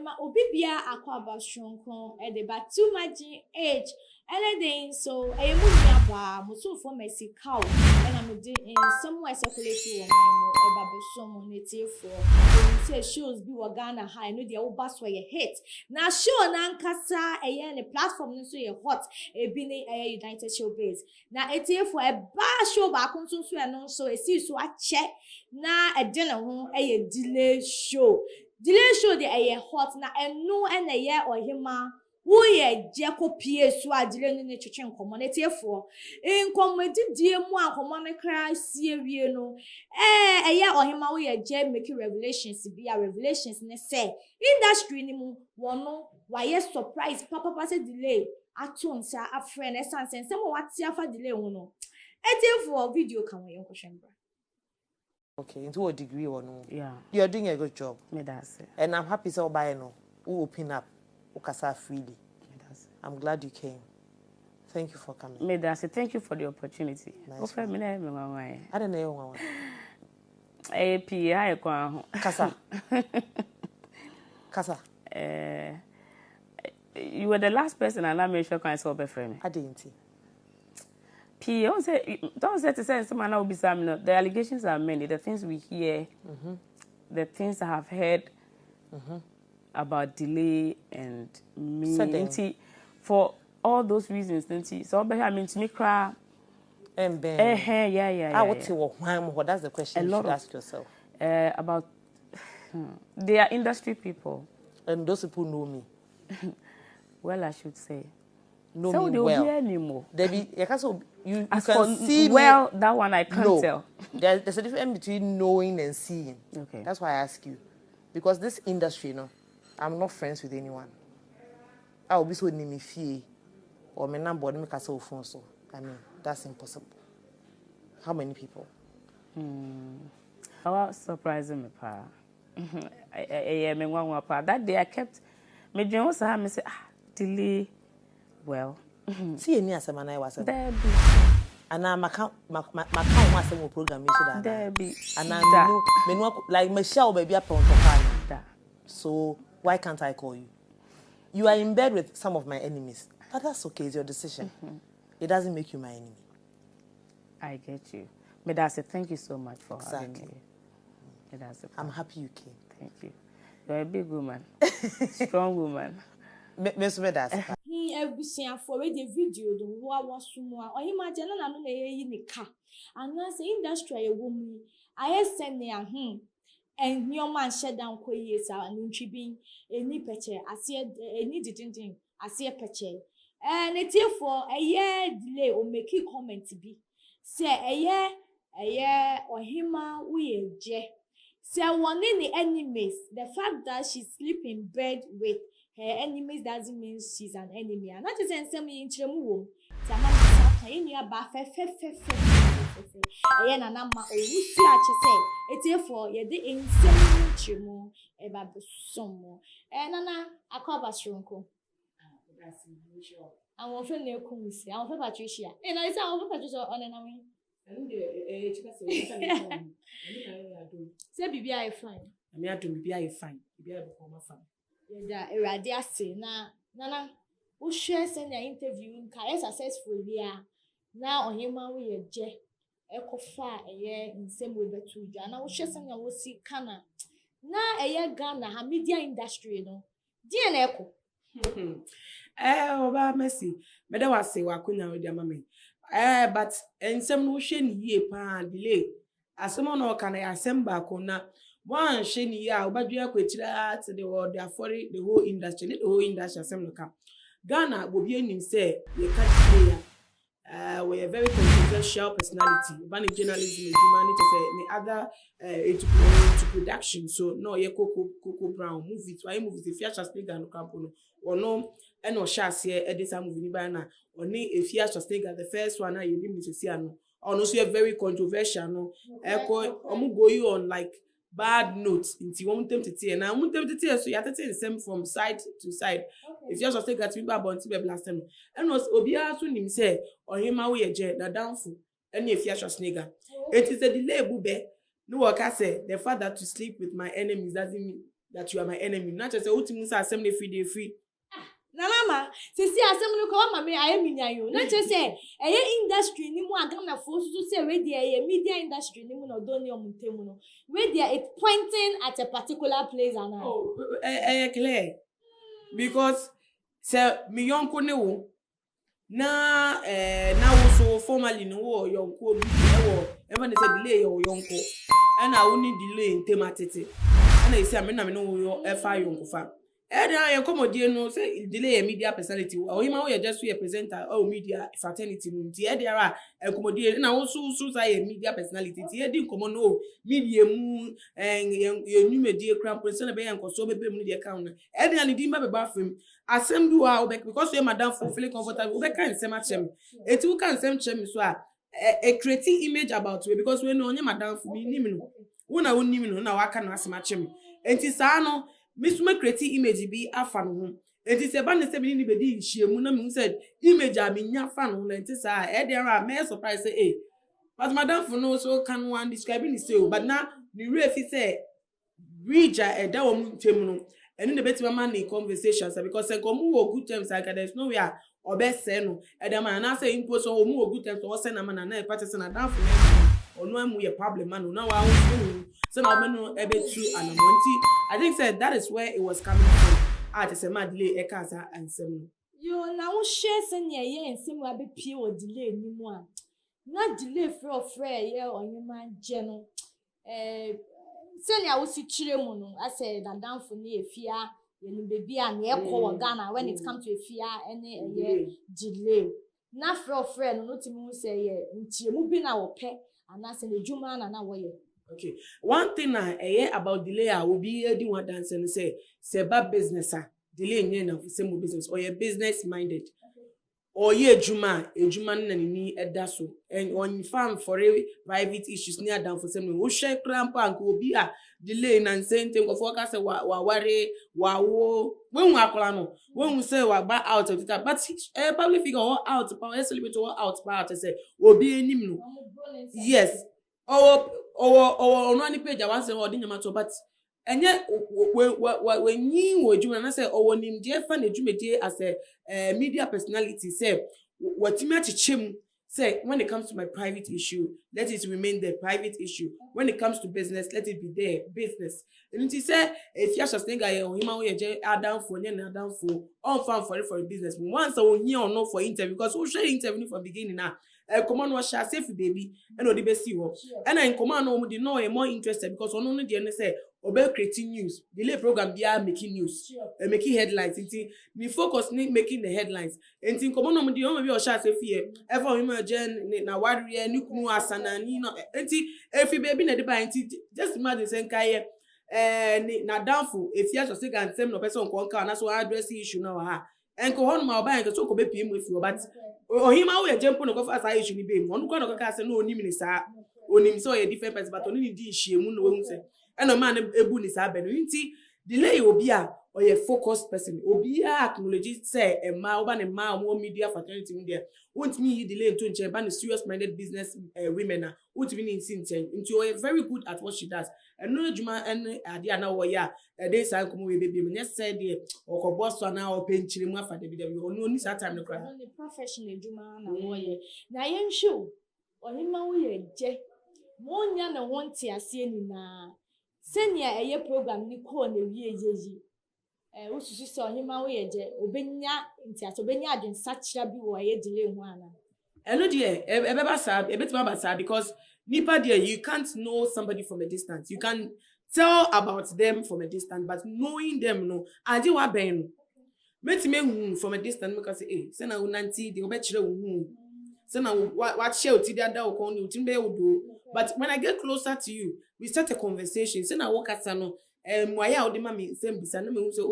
Ohema obibia akwaba shronkon e de ba too much age anything so e mu nia ba mo so for mercy cow and am dey in somewhere circulate wo my no e ba so mo netie for say shows bi wo Ghana high no dey wo ba so ye hit na show na nkasa e ye ne platform no so ye hot e bi ne United Showbiz na etie for e ba show ba kun so e no so e si so ache na e de ne ho e ye delay show the aye hot na enu ene ye Ohemaa Wuyeje kopie so adile ne twetwe nkomo na tiefo nkomo didie mu ankomo ne kra sie wie no eye Ohemaa Wuyeje make revelations bia revelations ne say industry ni mu wono waye surprise papa say delay ato nsa afre na sanse nsem wate afa delay hu no tiefo video kan we nkohwembra. Okay, into a degree or no? Yeah. You're doing a good job. Me that's it. And I'm happy so by no. Who open up, ukasa freely. Me that's it. I'm glad you came. Thank you for coming. Me that's it. Thank you for the opportunity. Nice. Me na me mama. I don't know one. PI kwa Kasa. Kasa. You were the last person and I made sure I saw friend. I didn't. Don't say to say someone will be some. The allegations are many. The things we hear, the things I have heard about delay and me. For all those reasons, so I mean to me cry. Yeah. I would say what that's the question you should ask yourself. About they are industry people. And those people know me. Well, I should say. Know so me well. Anymore. Debbie, you as can see well, me. That one I can't tell. There's a difference between knowing and seeing. Okay. That's why I ask you. Because this industry, I'm not friends with anyone. I will be so name fee or my number make a cell phone so. I mean, that's impossible. How many people? I was surprising me, pa. That day I kept me dream was I say delay. Well, see any as a man I was there be. And I'm my account was a program so there be. And I know like Michelle baby up on top. So why can't I call you? You are in bed with some of my enemies. But that's okay, it's your decision. It doesn't make you my enemy. I get you. But I say thank you so much for having me. I'm happy you came. Thank you. You're a big woman. Strong woman. Miss Medas. Ebusia for the video do wa wasumu Ohemaa jana na no na yeyi ne ka anase industry e wo mu aye sene a en nyoma nhye dan koyie sa ntwi bin eni peche ase eni didindin ase peche ne tiefo eye delay o make comment bi say eye Ohemaa Wuyeje say one ni enemies the fact that she sleep in bed with her enemies doesn't mean she's an enemy. And not just in some inchemu wom. Tamama in your bafe na nama o wusi ache say etefo ye de insem inchemu e ba besomo nana akwaba shronko awon fe na ekun si awon fe Patricia na isa awon fe Patricia onena mi chika say bibia e fine me adom bibia e fine bibia e boko ma fine da erade ase na nana wo hwe se na interview nka successful bia na Ohemaa Wuyeje ekofa eye nsem we betu dwa na wo hwe se na wo si kana na eye Ghana ha media industry no die na eko oba Messi me da wase wakonya we dia mama but ensem no hwe ni yie pa delay asemo no kana asem ba ko na one sheni ya obadwe akwetira to the world afori the whole industry asem no ka Ghana obi enim say ye ka delay we are very controversial personality ban journalism humanity say me other to production so no ye Coco Brown movie to movie if ya Stega no camp no ono e no sha ase e dey some movie ni ba na oni if ya Stega the first one na ye nim se ano ono so very controversial no eko omu go you on like bad notes into one tempted and I won't tempted so you have to take the same from side to side. If you just take that to be about to be blast them. And was Obia to him say Ohemaa Wuyeje na downfall and if you just nigga. It is a delay bube. No work I say the father to sleep with my enemies that you are my enemy. Not just say ultimate assembly free. Na mama, sisi asem no ko mama me aye minya yo. Na che say eye industry ni mu agam fo so say we dey eye media industry ni mu no do ni omutemu no. We dey it pointing at a particular place and oh clear. Because say me yonko ne wo na wo so formally no wo yonko bi wo even they say delay your yonko and I only delay in tematete and they say me na me no wo fa yonko fa. I accommodate no say delay a media personality. Ohemaa we just a presenter or media fraternity. There are accommodate na also say a media personality. Here din come no media mu and new media crown person be enko so be mu dey account. And din ba be bathroom. Asem do a because we madam for feeling comfortable. We can say machem. Eti we can say machem so a creating image about we because we know madam for me nim no. Una nim no na waka na asem enti sa no Miss creating image be a fan home. It is a band 70 bedi she munam said image a minya fan home and tis there are mere surprise say but madam for no so can one describing the sale but now the refi say reach a down temuno and in the better money conversations because I come good terms like there's nowhere or best say no and the man I say impose or more good terms or send a man and I partisan and down or no I'm a problem man now I so now I know a bit true and I think said that is where it was coming from. Just a mad delay a casa and some. You now share senior year and some will be pure delay ni one. Not delay for a free year or your man general. Senior will see children. I said that down for me a fear. You baby and air call Ghana when it comes to a fear any year delay. Not for a friend, not to say, moving our pet and that's in the Juma and our way. Okay. One thing I hear about delay I will be hearing one dance and say bad business delay in same business or your business minded. Or ye juma ni edaso and on farm for a private issues near down for some who share cramp and go be a delay and saying thing of focus wa worry when we are when we say we back out of it but public figure all out power celebrate all out part say will be any yes or no any page I want say or dinner matter but and yet when you were doing and I say or nim dear fan the as a media personality say what you to chim say when it comes to my private issue let it remain the private issue when it comes to business let it be there business and it say if you just think I Wuyeje down for down for on farm for the business once I hear or no for interview because we share interview from beginning now command was share safe baby and the best you and I command no the no more interested because on only the say about creating news delay program they are making news making headlines until we focus on making the headlines and think command no the only be share safe here ever Wuyeje na warrior nuku asana ni no until if baby na the buy just imagine say kai na downfall if you just say can same no person ko nka na so address issue na wa ha enko hon ma oba enko so ko be pm if you but Ohemaa Wuyeje mpo no ko fa say issue ni be mo no ko no ka say no onim ni sa onim so a different person but oni di issue mu no we hu say eno man ebu ni sa be no nti delay obi a or a focused person obi a acknowledge say e ma oba ne ma mo media fraternity mu there won't me delay into nche ba serious minded business women na won't be in nchen into you very good at what she does and no juma and ade na wo ya dey say komo we baby me said there or boss na o penchire mu afa de bi no ni sa time no kra the professional juma na wo ye na yen show Ohemaa Wuyeje mo nya na wonte ase ni na senior eye program ni ko na Wuyeje ususu so Ohemaa Wuyeje obenya ntiaso obenya adwen sachira bi wo ye delay ho ana eno de ebeba sa ebetima ba sa because nipa there you can't know somebody from a distance you can tell about them from a distance but knowing them no ade wa ben no metime hu from a distance make say say na unanti de obechire hu say na wa share oti da da okon ni oti be odo but when I get closer to you we start a conversation say na work asa no waya odi ma me sem bisa na me hu say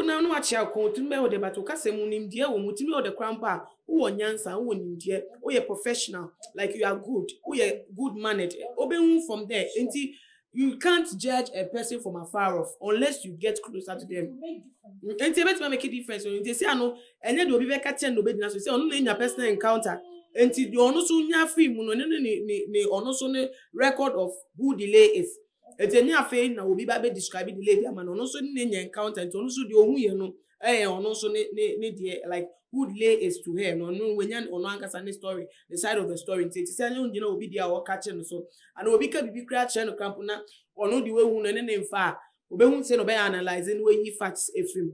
na no achi akon tun be odi but o kase mu nim die wo mutimi odi krampa wo nyansa wo nim die wo ye professional like you are good wo ye good mannered obenhu from there enti you can't judge a person from afar off unless you get closer to them enti bet make a difference when they say ano enye do obi be ka chen no be dina so say onu na nya personal encounter enti the onu so nya free mu no ne ono so ne record of who delay is Eteni afe na obi ba be describe the lady ama no so ne nya encounter no so de ohun ye no ono so ne de like who lay is to her no wenya ono ankasa ne story the side of the story it say no you know obi dia wo catch no so and obi ka bibi kra che no camp na ono de we hu no ne mfa obi hu say no be analyze no we yi facts efim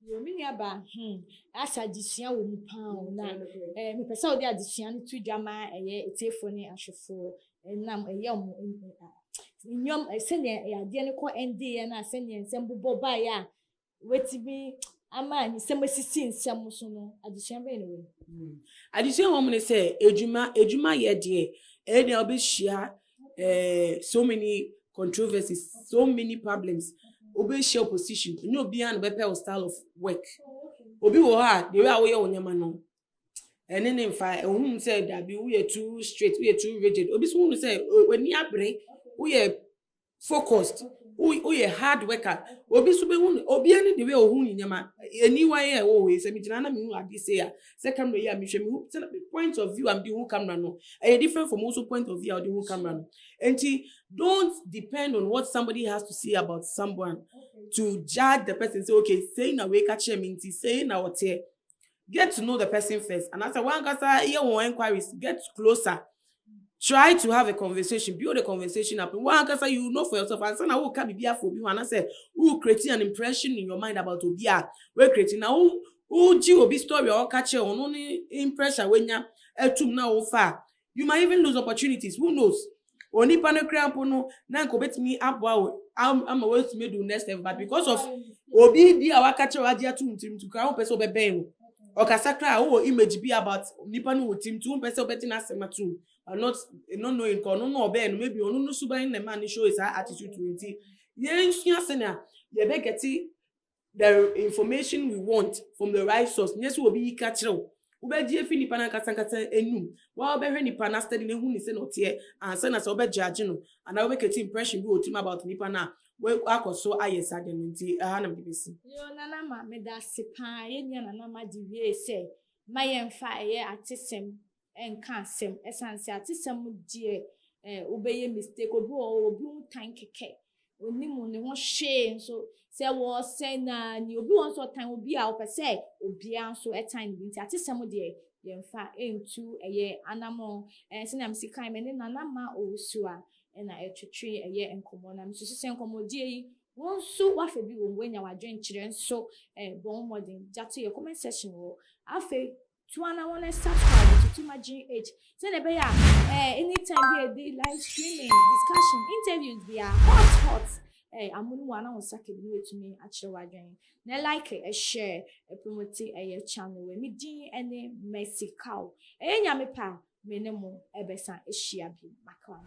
yo mi ni aba asa disua wo mu pa na me pesa odi adisua no tu dwama etefo ne ahwefo nam mo nyom sene ade ne ko ende na sene nsem bobo ba ya wetibi ama ni semasisi nsem so no adisua be ne we adisua wo ne say ejuma ye de e dey obehia so many controversies so many problems obehia opposition ni obi an be per style of work obi wo ha the way awoye onyama no ene ne mfa ehun say da bi we too straight we too rigid obi so hu say when ni abre we focused we hard worker obi so be hu obi ani the way ohun nyama eni why e wo we say mi jina na mi hu adi say ya second way mi hwe mi hu point of view am the who camera no e different from also point of view of the who camera no enti don't depend on what somebody has to say about someone to judge the person say okay say na we catch him inti say na what here get to know the person first and after one kasa here one inquiries get closer. Try to have a conversation, build a conversation up. One kasa you know for yourself and say na who can be for you and I say who creating an impression in your mind about obia we creating now who ji obi story or catch on only impression when ya etum na o far you might even lose opportunities who knows oni pane crampo no na ko betimi abwa am away to me do next step but because of obi dia wa catch wa dia tum to crown person be ben o kasakra o image be about nipa no team to person beti na sema too or not knowing ko no be no maybe onu no suban na man show is attitude to it yen sua sena ye be get the information we want from the right source yes we be catch wo be die fi nipa na kasa enum wa be hwe nipa na study na hu ni se no tie ansa na so be judge no and we get impression be otim about nipa na we akoso ayesa de nti ha na me besi yo nana ma me da sepa ye nya nana ma di wie se ma ye mfa ye atesem enka asem esanse atesem die obeye mistake obi tan keke onimu ne ho hwe so se wo se na ni obi won so tan obi a opese obi an so etan bi nti atesem de ye mfa entu eye anamo se na msikan me ne nana ma osua na etwetwe eye enkomo na msusu se enkomo die yi won so wa fa bi won wenya wadwen kire nso bon modern jato ye comment section wo afa tuana wanna subscribe to my GH so na be ya anytime be a live streaming discussion interviews be hot amunu wana won sake bi wetumi a kire wadwen na like share promote channel we mi din ene Mexico enya me pa me ne mo ebesa ehia bi makwa